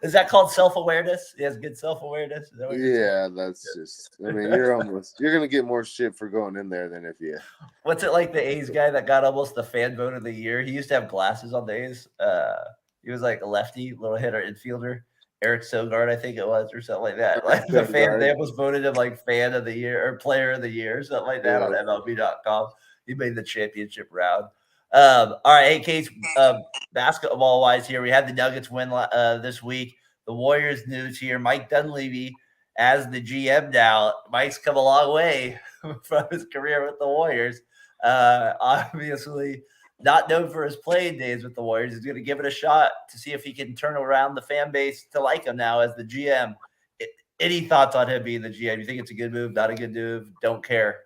Is that called self-awareness? He has good self-awareness. That's just. I mean, you're gonna get more shit for going in there than if you. What's it like the A's guy that got almost the fan vote of the year? He used to have glasses on the A's. He was like a lefty, little hitter, infielder. Eric Sogard, I think it was, or something like that. Like the fan, they almost voted him like fan of the year or player of the year, something like that on MLB.com. He made the championship round. All right, hey, Case, basketball-wise here, we had the Nuggets win this week. The Warriors news here. Mike Dunleavy as the GM now. Mike's come a long way from his career with the Warriors. Obviously, not known for his playing days with the Warriors. He's going to give it a shot to see if he can turn around the fan base to like him now as the GM. Any thoughts on him being the GM? You think it's a good move, not a good move? Don't care.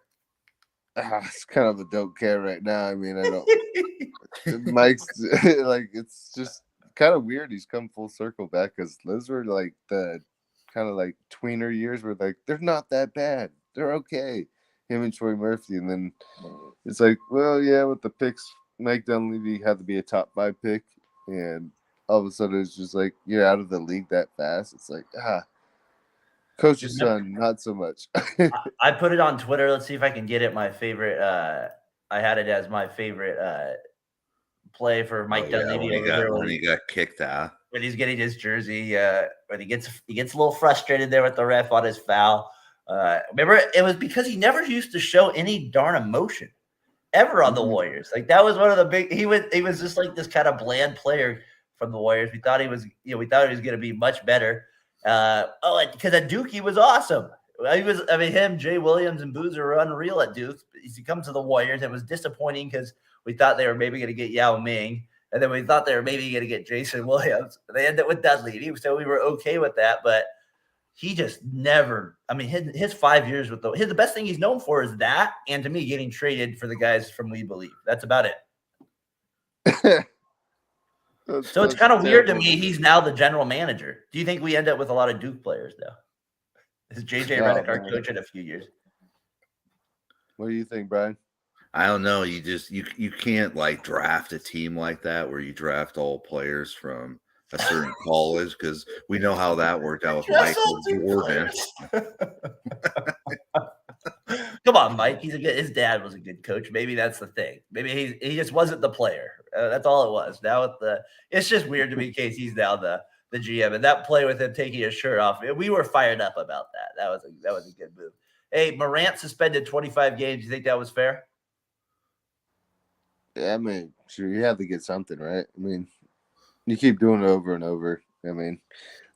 It's kind of a don't care right now. I mean, I don't. Mike's like, it's just kind of weird. He's come full circle back because those were like the kind of like tweener years where like they're not that bad. They're okay. Him and Troy Murphy, and then it's like, well, yeah, with the picks. Mike Dunleavy had to be a top 5 pick, and all of a sudden it's just like you're out of the league that fast. It's like, coach's son, not so much. I put it on Twitter. Let's see if I can get it. My favorite. I had it as my favorite play for Mike Dunleavy when he got kicked out. When he's getting his jersey, when he gets a little frustrated there with the ref on his foul. Remember, it was because he never used to show any darn emotion ever on the Warriors. Like that was one of the big. He was just like this kind of bland player from the Warriors. We thought he was, we thought he was going to be much better. Because at Duke he was awesome. Him, Jay Williams, and Boozer were unreal at Duke. He comes to the Warriors. It was disappointing because we thought they were maybe going to get Yao Ming, and then we thought they were maybe going to get Jason Williams. They ended up with Dunleavy, so we were okay with that, but. He just never. I mean, his 5 years with the best thing he's known for is that, and to me, getting traded for the guys from We Believe. That's about it. So it's kind of weird to me. He's now the general manager. Do you think we end up with a lot of Duke players though? Is JJ Redick our coach in a few years? What do you think, Brian? I don't know. You can't like draft a team like that where you draft all players from a certain college because we know how that worked out with Just all Michael two Jordan. players. Come on, Mike. His dad was a good coach. Maybe that's the thing. Maybe he just wasn't the player. That's all it was. Now it's just weird to me in case he's now the GM, and that play with him taking his shirt off. We were fired up about that. That was a good move. Hey, Morant suspended 25 games. You think that was fair? Yeah, I mean, sure, you have to get something, right? I mean, you keep doing it over and over. I mean,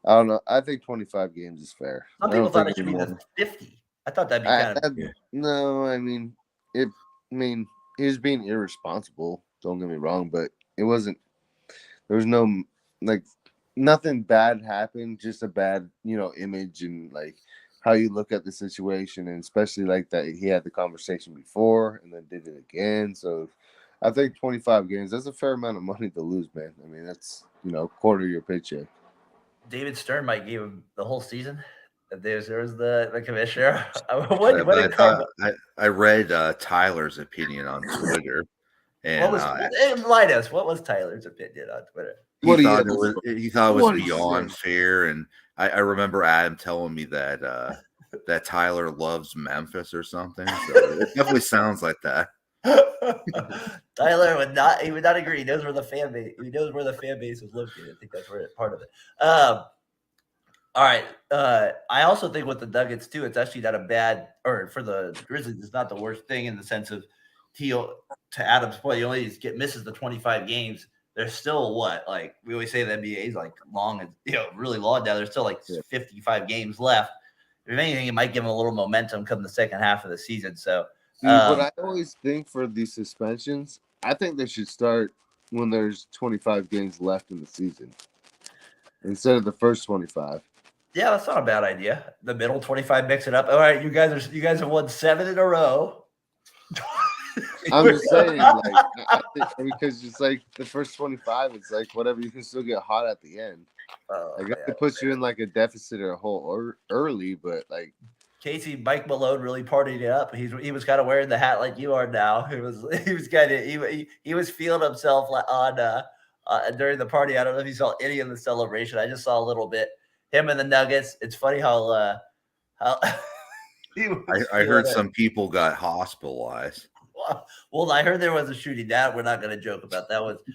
I don't know. I think 25 games is fair. Some I people don't thought think it should be anymore. the 50. I thought that'd be kind of. No, I mean, he was being irresponsible. Don't get me wrong, but it wasn't. There was no like nothing bad happened. Just a bad, image and like how you look at the situation, and especially like that he had the conversation before and then did it again. So I think 25 games. That's a fair amount of money to lose, man. I mean, that's quarter of your paycheck. David Stern might give him the whole season. There's the commissioner. I read Tyler's opinion on Twitter, and what was Tyler's opinion on Twitter? He thought it was beyond fair, and I remember Adam telling me that that Tyler loves Memphis or something. So it definitely sounds like that. Tyler would not agree. He knows where the fan base. He knows where the fan base is located. I think that's where part of it. All right. I also think with the Nuggets too, it's actually not a bad, or for the Grizzlies, it's not the worst thing in the sense of to Adam's point. You only misses the 25 games. There's still like we always say the NBA is like long and really long now. There's still like 55 games left. If anything, it might give them a little momentum come the second half of the season. So what I always think for these suspensions, I think they should start when there's 25 games left in the season instead of the first 25. Yeah, that's not a bad idea. The middle 25, mix it up. All right, you guys have won 7 in a row. I'm just saying, like, because it's like the first 25, it's like whatever, you can still get hot at the end. I guess it puts you in like a deficit or a hole or early, but like Casey, Mike Malone really partied it up. He was kind of wearing the hat like you are now. He was kind of he was feeling himself on during the party. I don't know if you saw any of the celebration. I just saw a little bit. Him and the Nuggets. It's funny how I heard some people got hospitalized. Well, I heard there was a shooting. That we're not going to joke about. That was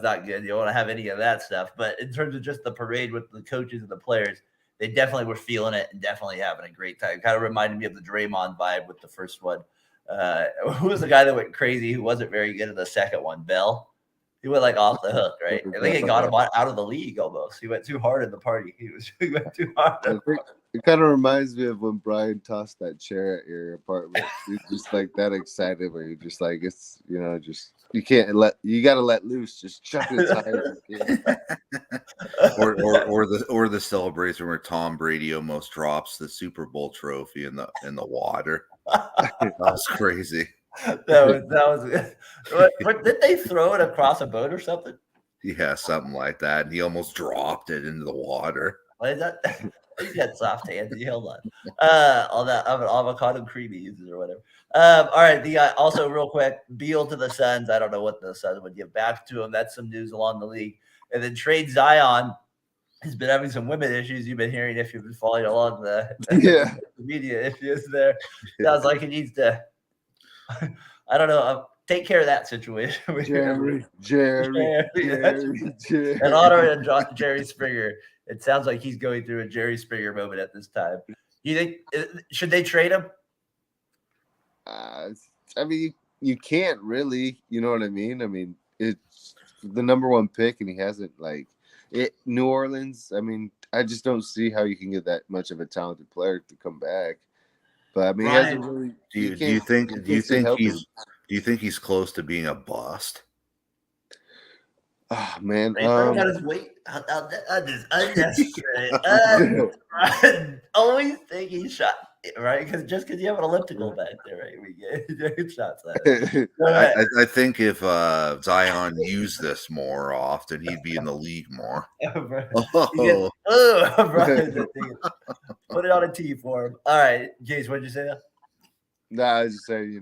not good. You don't want to have any of that stuff. But in terms of just the parade with the coaches and the players, they definitely were feeling it and definitely having a great time. Kind of reminded me of the Draymond vibe with the first one. Who was the guy that went crazy? Who wasn't very good at the second one? Bell. He went like off the hook, right? I think it got him out of the league almost. He went too hard in the party. He went too hard. It kind of reminds me of when Brian tossed that chair at your apartment. He's just like that excited where you're just like, it's, just you got to let loose. Just chuck it or the celebration where Tom Brady almost drops the Super Bowl trophy in the water. That was crazy. That was but did they throw it across a boat or something? Yeah, something like that. And he almost dropped it into the water. What is that? He's got soft hands. He held on. All that avocado cream he uses or whatever. All right. Also real quick, Beal to the Suns. I don't know what the Suns would give back to him. That's some news along the league. And then trade Zion. He's been having some women issues. You've been hearing if you've been following along the media issues there. Sounds like he needs to. I don't know. Take care of that situation. Jerry. In honor of Jerry Springer, it sounds like he's going through a Jerry Springer moment at this time. You think should they trade him? I mean, you can't really. You know what I mean? I mean, it's the number 1 pick, and he hasn't New Orleans. I mean, I just don't see how you can get that much of a talented player to come back. But I mean, he hasn't really. Do you think he's close to being a bust? Oh man, got his weight. Always think he shot right because you have an elliptical back there, right? We get shots at it. I think if Zion used this more often, he'd be in the league more. Brian, put it on a tee for him. All right, Jace, what'd you say? Nah, I was just saying,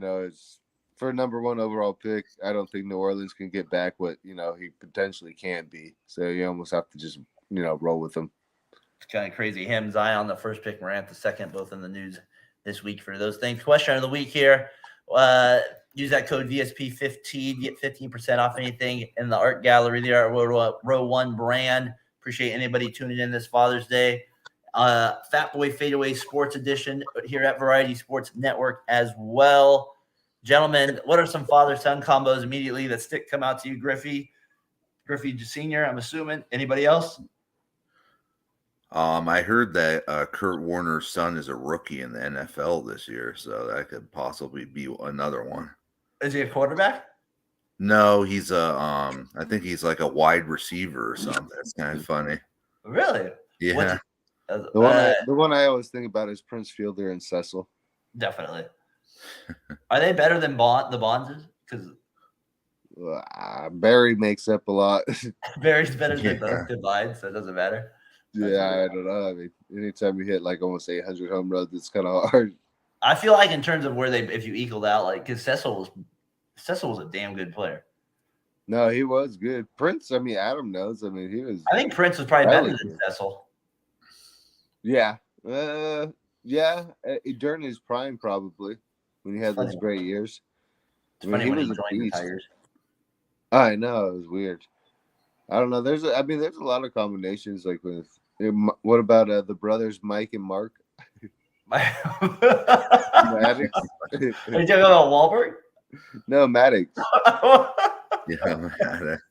for a number 1 overall pick, I don't think New Orleans can get back what he potentially can be. So you almost have to just roll with him. It's kind of crazy. Him, Zion, the first pick, Morant the second, both in the news this week for those things. Question of the week here. Use that code VSP15, get 15% off anything in the art gallery there at Row 1 brand. Appreciate anybody tuning in this Father's Day. Fatboy FadeAway Sports Edition here at Variety Sports Network as well. Gentlemen, what are some father-son combos immediately that come out to you? Griffey Sr., I'm assuming. Anybody else? I heard that Kurt Warner's son is a rookie in the NFL this year, so that could possibly be another one. Is he a quarterback? No, he's I think he's like a wide receiver or something. That's kind of funny. Really? Yeah. The one I always think about is Prince Fielder and Cecil. Definitely. Are they better than the Bonds? Because Barry makes up a lot. Barry's better than both combined, so it doesn't matter. Yeah, I don't know. I mean, anytime you hit like almost 800 home runs, it's kind of hard. I feel like in terms of where if you equaled out, like, because Cecil was a damn good player. No, he was good. Prince, I mean, Adam knows. I mean, he was. I think Prince was probably better than Cecil. Yeah. During his prime, probably, when he had those great years. It's funny when he joined the Tigers. I know, it was weird. I don't know. There's a lot of combinations like with. What about the brothers Mike and Mark? Maddox? Are you talking about Wahlberg? No, Maddox. Yeah, Maddox.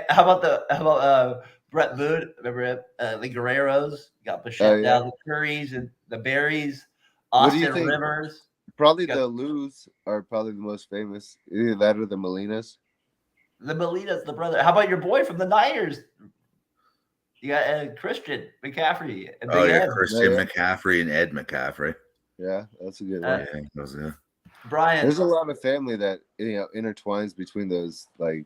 How about Brett Boone? Remember the Guerreros? Got Bichette down, the Currys and the Berries, Austin Rivers. Probably the Lou's are probably the most famous. Either that or the Molinas. The Molinas, the brother. How about your boy from the Niners? You got Christian McCaffrey. And Christian McCaffrey and Ed McCaffrey. Yeah, that's a good one. Yeah. Brian, there's a lot of family that intertwines between those, like,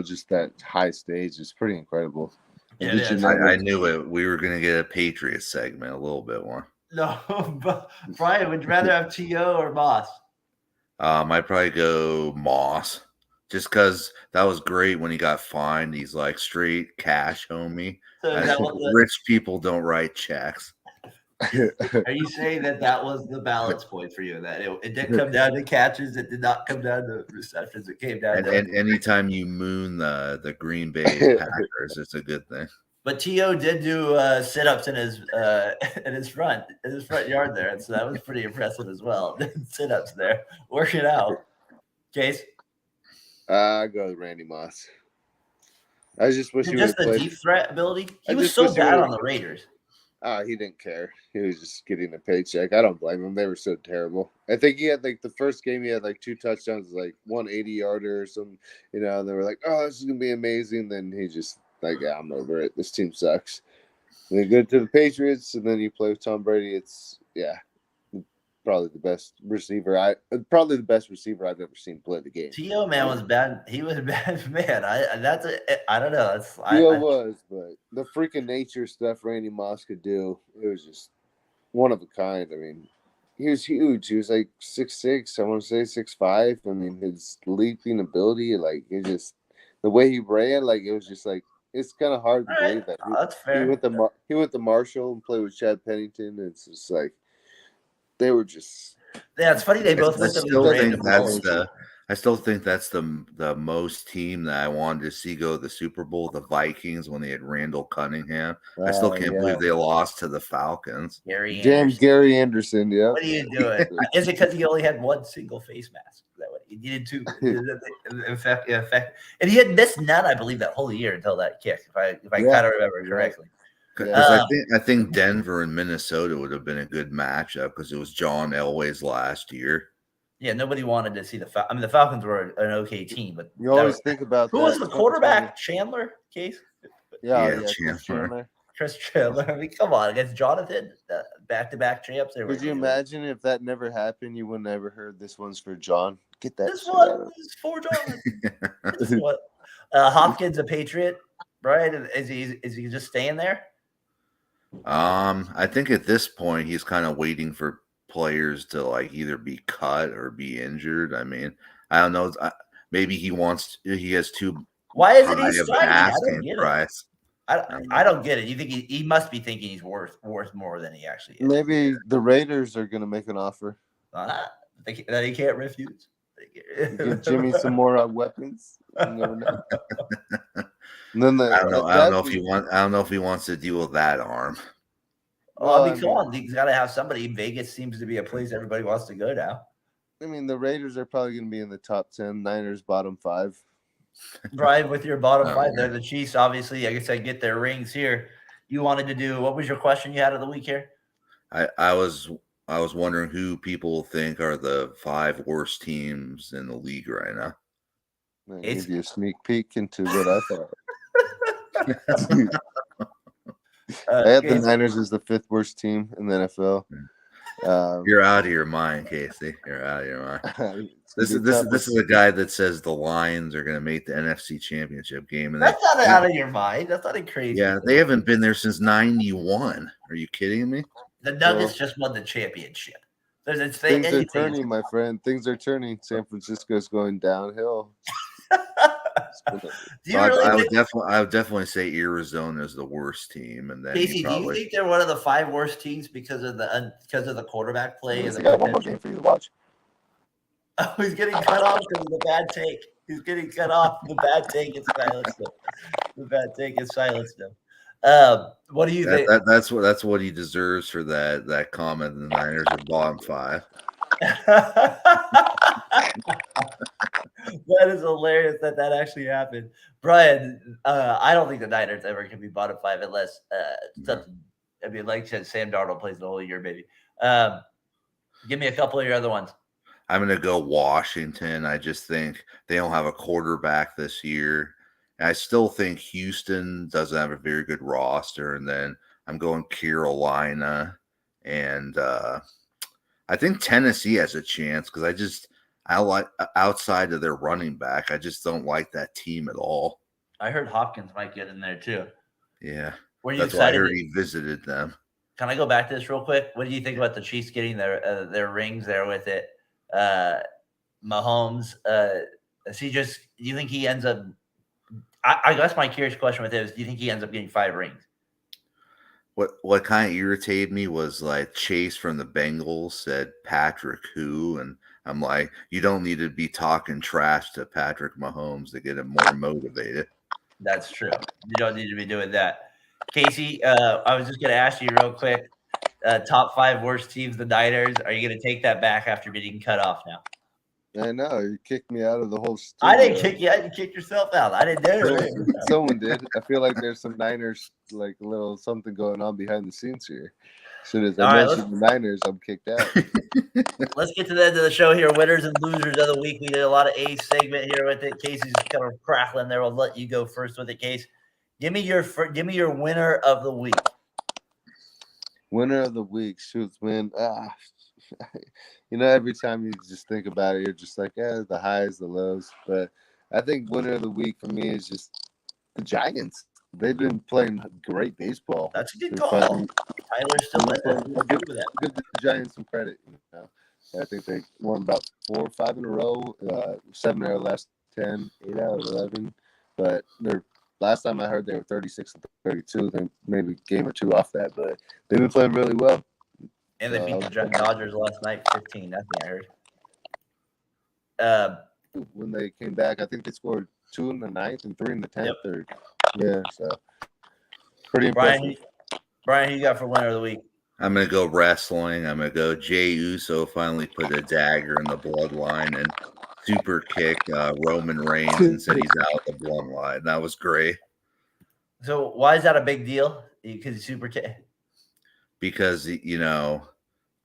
just that high stage. It's pretty incredible. Yeah, I knew it. We were gonna get a Patriots segment a little bit more. No, but Brian, would you rather have T.O. or Moss? I'd probably go Moss. Just because that was great when he got fined. He's like straight cash, homie. So rich people don't write checks. Are you saying that was the balance point for you? That it didn't come down to catches, it did not come down to receptions, it came down to. And anytime you moon the Green Bay Packers, it's a good thing. But T.O. did do sit-ups in his front yard there, and so that was pretty impressive as well. Sit-ups there, work it out. Case. I go with Randy Moss. I just wish he just the played. Deep threat ability. He was so bad on the Raiders. He didn't care. He was just getting a paycheck. I don't blame him. They were so terrible. I think he had the first game he had 2 touchdowns, 180-yarder or something, and they were like, "Oh, this is gonna be amazing." Then he just I'm over it. This team sucks. And then go to the Patriots, and then you play with Tom Brady. It's probably the best receiver I've ever seen play the game. T.O. man was bad. He was a bad man. I don't know. T.O. was, but the freaking nature stuff Randy Moss could do, it was just one of a kind. I mean, he was huge. He was 6'6". I want to say 6'5". I mean, his leaping ability, it just the way he ran, it was just it's kind of hard to believe that. That's fair. He went to Marshall and played with Chad Pennington. And it's just they were just. Yeah, it's funny they both went to the I still think that's the most team that I wanted to see go to the Super Bowl, the Vikings, when they had Randall Cunningham. I still can't believe they lost to the Falcons. Gary Anderson, yeah. What are you doing? Is it because he only had one single face mask? That way he needed 2. In fact, and he had missed none, I believe, that whole year until that kick. If I kind of remember correctly. Because I think Denver and Minnesota would have been a good matchup because it was John Elway's last year. Yeah, nobody wanted to see the Falcons. I mean, the Falcons were an okay team, but you always think about who was the quarterback? Chandler, Case? Yeah, Chandler. Chris Chandler. I mean, come on, against Jonathan, back-to-back champs. Would you imagine if that never happened? You wouldn't ever heard this one's for John. Get that. This one is for John. Hopkins, a Patriot, right? Is he just staying there? I think at this point he's kind of waiting for players to like either be cut or be injured. I mean, I don't know. Maybe he has too Why isn't he high of an signing? I don't asking get it. price. I don't get it. You think he must be thinking he's worth more than he actually is. Maybe the Raiders are going to make an offer. That he can't refuse. Give Jimmy some more weapons. You never know. And then I don't know if he wants to deal with that arm. Well, I mean, come on. He's got to have somebody. Vegas seems to be a place everybody wants to go now. I mean, the Raiders are probably going to be in the top 10. Niners bottom 5. Brian, with your bottom 5 there, the Chiefs obviously, I guess I get their rings here. You wanted to do, what was your question you had of the week here? I was wondering who people think are the 5 worst teams in the league right now. I gave you a sneak peek into what I thought. I had the Niners as the 5th worst team in the NFL. You're out of your mind, Casey. You're out of your mind. This is a guy that says the Lions are going to make the NFC Championship game, and that's not out of your mind. That's not a crazy. Yeah, they haven't been there since '91. Are you kidding me? The Nuggets just won the championship. Things are turning, my friend. Things are turning. San Francisco's going downhill. I would definitely say Arizona is the worst team, and then Casey, do you think they're one of the 5 worst teams because of the quarterback play? He's got one more game for you to watch. Oh, he's getting cut off because of the bad take. He's getting cut off. The bad take is silenced him. The bad take is silenced him. What do you think? That's what he deserves for that comment. The Niners are bottom 5. That is hilarious that actually happened, Brian. I don't think the Niners ever can be bottom 5 unless something. I mean, like you said, Sam Darnold plays the whole year, maybe. Give me a couple of your other ones. I'm going to go Washington. I just think they don't have a quarterback this year. And I still think Houston doesn't have a very good roster. And then I'm going Carolina. And I think Tennessee has a chance because I like outside of their running back. I just don't like that team at all. I heard Hopkins might get in there too. Yeah. Were you That's excited? Why I heard he visited them. Can I go back to this real quick? What do you think about the Chiefs getting their rings there with it? Mahomes, do you think he ends up? I guess my curious question with it is, do you think he ends up getting 5 rings? What kind of irritated me was like Chase from the Bengals said Patrick who, and I'm like, you don't need to be talking trash to Patrick Mahomes to get him more motivated. That's true. You don't need to be doing that. Casey, I was just going to ask you real quick, top 5 worst teams, the Niners. Are you going to take that back after being cut off now? I know. You kicked me out of the whole studio. I didn't kick you out. You kicked yourself out. I didn't do it. Someone did. I feel like there's some Niners, like a little something going on behind the scenes here. As soon as I mentioned the Niners, I'm kicked out. Let's get to the end of the show here. Winners and losers of the week. We did a lot of A segment here with it. Casey's kind of crackling there. We'll let you go first with it, Case. Give me your winner of the week. Winner of the week. Shoots, man. Every time you just think about it, you're just like, the highs, the lows. But I think winner of the week for me is just the Giants. They've been playing great baseball. That's a good call. Tyler's still give the Giants some credit. I think they won about 4 or 5 in a row, 7 out of the last 10, 8 out of 11. But last time I heard they were 36-32. They maybe a game or 2 off that, but they've been playing really well. And they beat the Dodgers last night, 15-0. I heard. When they came back, I think they scored 2 in the 9th and 3 in the 10th. Yeah, so pretty impressive. Brian, who you got for winner of the week? I'm gonna go wrestling. I'm gonna go Jey Uso finally put a dagger in the bloodline and super kick Roman Reigns and said he's out of the bloodline. That was great. So why is that a big deal? Because he's super kick. Because I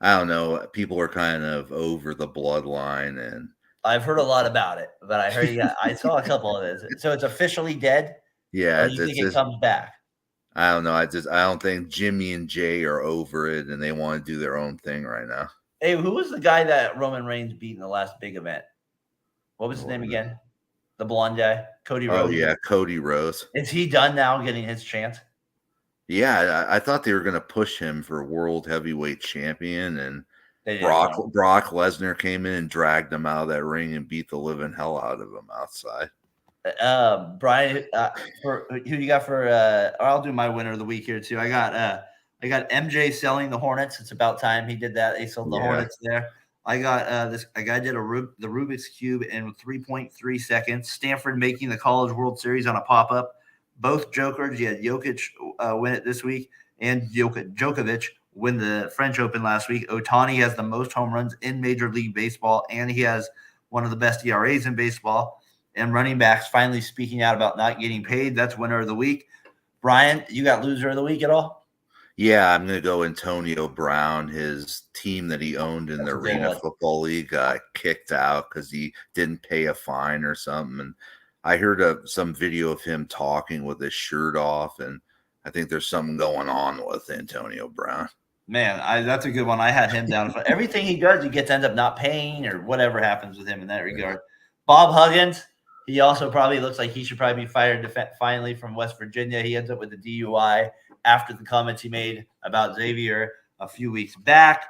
don't know, people are kind of over the bloodline, and I've heard a lot about it, but I heard I saw a couple of it. So it's officially dead. Yeah, or you think it comes back? I don't know. I don't think Jimmy and Jay are over it, and they want to do their own thing right now. Hey, who was the guy that Roman Reigns beat in the last big event? What was his name again? The blonde guy, Cody Rhodes. Oh yeah, Cody Rhodes. Is he done now, getting his chance? Yeah, I thought they were going to push him for world heavyweight champion, and They did. Brock Lesnar came in and dragged him out of that ring and beat the living hell out of him outside. Brian, for who you got for? I'll do my winner of the week here too. I got MJ selling the Hornets. It's about time he did that. He sold the Hornets there. I got a guy did the Rubik's Cube in 3.3 seconds. Stanford making the College World Series on a pop-up. Both jokers. You had Jokic win it this week, and Djokovic win the French Open last week. Ohtani has the most home runs in Major League Baseball, and he has one of the best ERAs in baseball. And running backs finally speaking out about not getting paid. That's winner of the week. Brian, you got loser of the week at all? Yeah, I'm going to go Antonio Brown. His team that he owned in the Arena Football League got kicked out because he didn't pay a fine or something. And I heard some video of him talking with his shirt off, and I think there's something going on with Antonio Brown. Man, that's a good one. I had him down. Everything he does, he ends up not paying or whatever happens with him in that regard. Bob Huggins, he also probably looks like he should probably be fired finally from West Virginia. He ends up with a DUI after the comments he made about Xavier a few weeks back.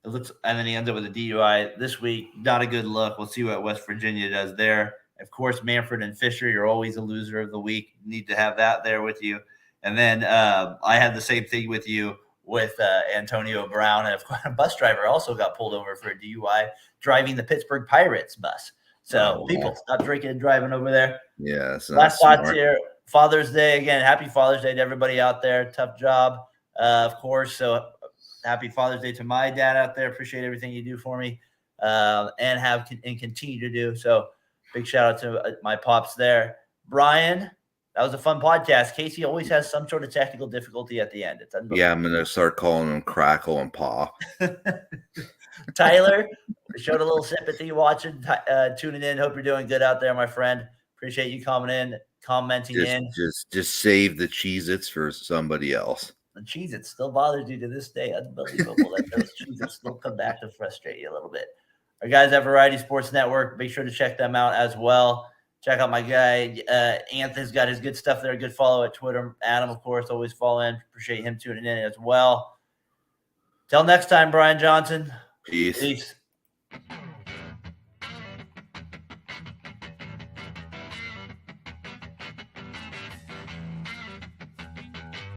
And then he ends up with a DUI this week. Not a good look. We'll see what West Virginia does there. Of course, Manfred and Fisher, you're always a loser of the week. Need to have that there with you. And then I had the same thing with you with Antonio Brown. And of course, a bus driver also got pulled over for a DUI driving the Pittsburgh Pirates bus. So people, stop drinking and driving over there. Yeah. Last thoughts here. Father's Day again. Happy Father's Day to everybody out there. Tough job, of course. So happy Father's Day to my dad out there. Appreciate everything you do for me, and continue to do. So big shout out to my pops there. Brian, that was a fun podcast. Casey always has some sort of technical difficulty at the end. It's unbelievable. Yeah, I'm gonna start calling him Crackle and Pop. Tyler, showed a little sympathy watching, tuning in. Hope you're doing good out there, my friend. Appreciate you coming in, commenting in. Just save the Cheez-Its for somebody else. The Cheez-Its still bothers you to this day. Unbelievable that those Cheez-Its still come back to frustrate you a little bit. Our guys at Variety Sports Network, make sure to check them out as well. Check out my guy, Anthony's got his good stuff there. Good follow at Twitter. Adam, of course, always follow in. Appreciate him tuning in as well. Till next time, Brian Johnson. Peace. Peace.